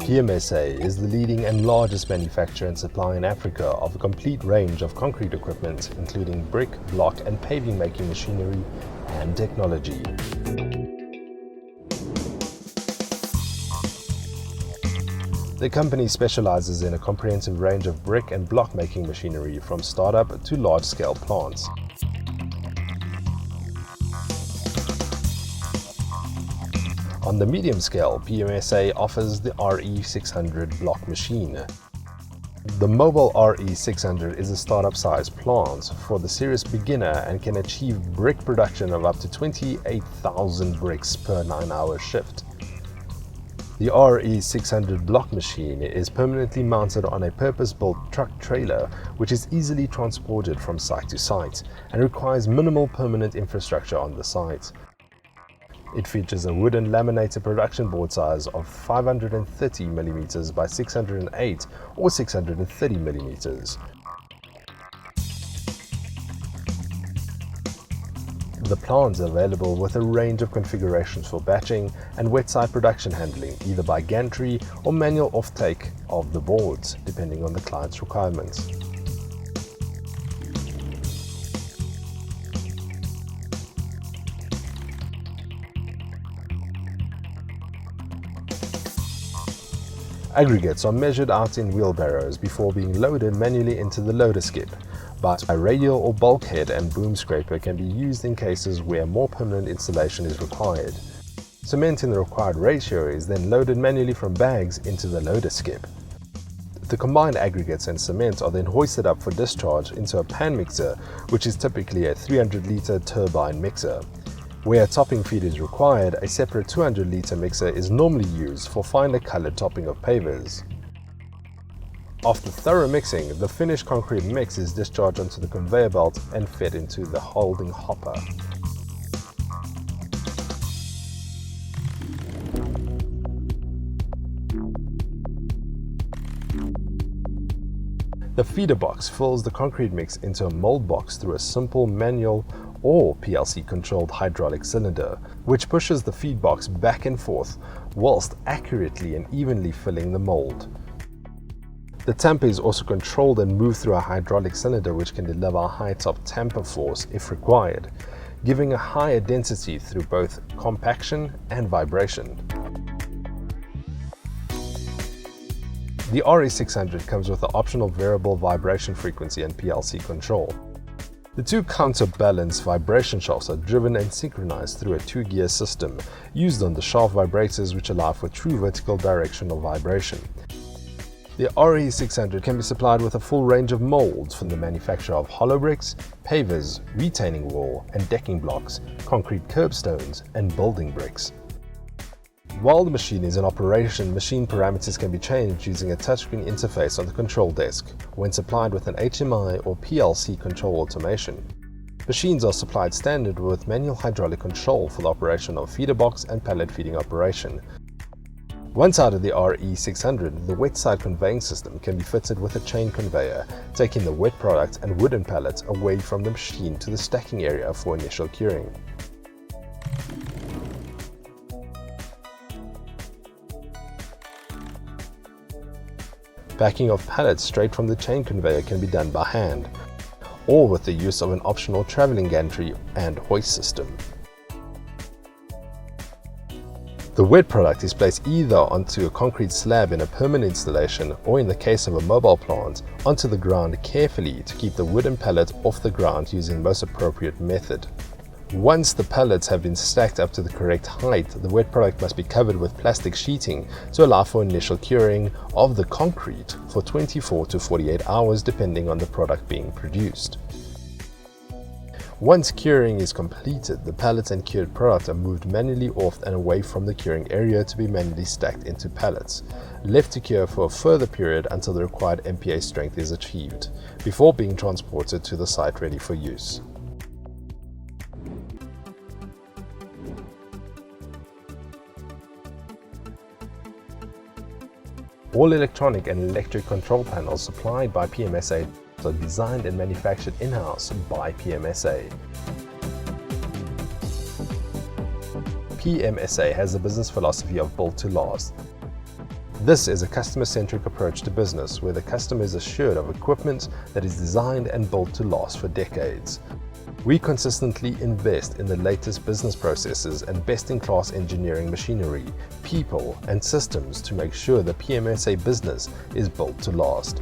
PMSA is the leading and largest manufacturer and supplier in Africa of a complete range of concrete equipment, including brick, block and paving making machinery and technology. The company specializes in a comprehensive range of brick and block making machinery from startup to large-scale plants. On the medium scale, PMSA offers the RE600 block machine. The mobile RE600 is a startup-sized plant for the serious beginner and can achieve brick production of up to 28,000 bricks per 9-hour shift. The RE600 block machine is permanently mounted on a purpose-built truck trailer which is easily transported from site to site and requires minimal permanent infrastructure on the site. It features a wooden laminated production board size of 530 mm by 608 or 630 mm. The plant is available with a range of configurations for batching and wet site production handling, either by gantry or manual offtake of the boards, depending on the client's requirements. Aggregates are measured out in wheelbarrows before being loaded manually into the loader skip, but a radial or bulkhead and boom scraper can be used in cases where more permanent installation is required. Cement in the required ratio is then loaded manually from bags into the loader skip. The combined aggregates and cement are then hoisted up for discharge into a pan mixer, which is typically a 300-litre turbine mixer. Where a topping feed is required, a separate 200-litre mixer is normally used for finer coloured topping of pavers. After thorough mixing, the finished concrete mix is discharged onto the conveyor belt and fed into the holding hopper. The feeder box fills the concrete mix into a mold box through a simple manual or PLC-controlled hydraulic cylinder, which pushes the feed box back and forth whilst accurately and evenly filling the mold. The tamper is also controlled and moved through a hydraulic cylinder which can deliver a high top tamper force if required, giving a higher density through both compaction and vibration. The RE600 comes with the optional variable vibration frequency and PLC control. The two counterbalance vibration shafts are driven and synchronized through a 2-gear system used on the shaft vibrators, which allow for true vertical directional vibration. The RE600 can be supplied with a full range of molds from the manufacture of hollow bricks, pavers, retaining wall and decking blocks, concrete curbstones and building bricks. While the machine is in operation, machine parameters can be changed using a touchscreen interface on the control desk when supplied with an HMI or PLC control automation. Machines are supplied standard with manual hydraulic control for the operation of feeder box and pallet feeding operation. One side of the RE600, the wet side conveying system, can be fitted with a chain conveyor, taking the wet product and wooden pallets away from the machine to the stacking area for initial curing. Packing of pallets straight from the chain conveyor can be done by hand, or with the use of an optional travelling gantry and hoist system. The wet product is placed either onto a concrete slab in a permanent installation, or in the case of a mobile plant, onto the ground carefully to keep the wooden pallet off the ground using the most appropriate method. Once the pallets have been stacked up to the correct height, the wet product must be covered with plastic sheeting to allow for initial curing of the concrete for 24 to 48 hours depending on the product being produced. Once curing is completed, the pallets and cured product are moved manually off and away from the curing area to be manually stacked into pallets, left to cure for a further period until the required MPa strength is achieved, before being transported to the site ready for use. All electronic and electric control panels supplied by PMSA are designed and manufactured in-house by PMSA. PMSA has the business philosophy of built to last. This is a customer-centric approach to business where the customer is assured of equipment that is designed and built to last for decades. We consistently invest in the latest business processes and best-in-class engineering machinery, people, and systems to make sure the PMSA business is built to last.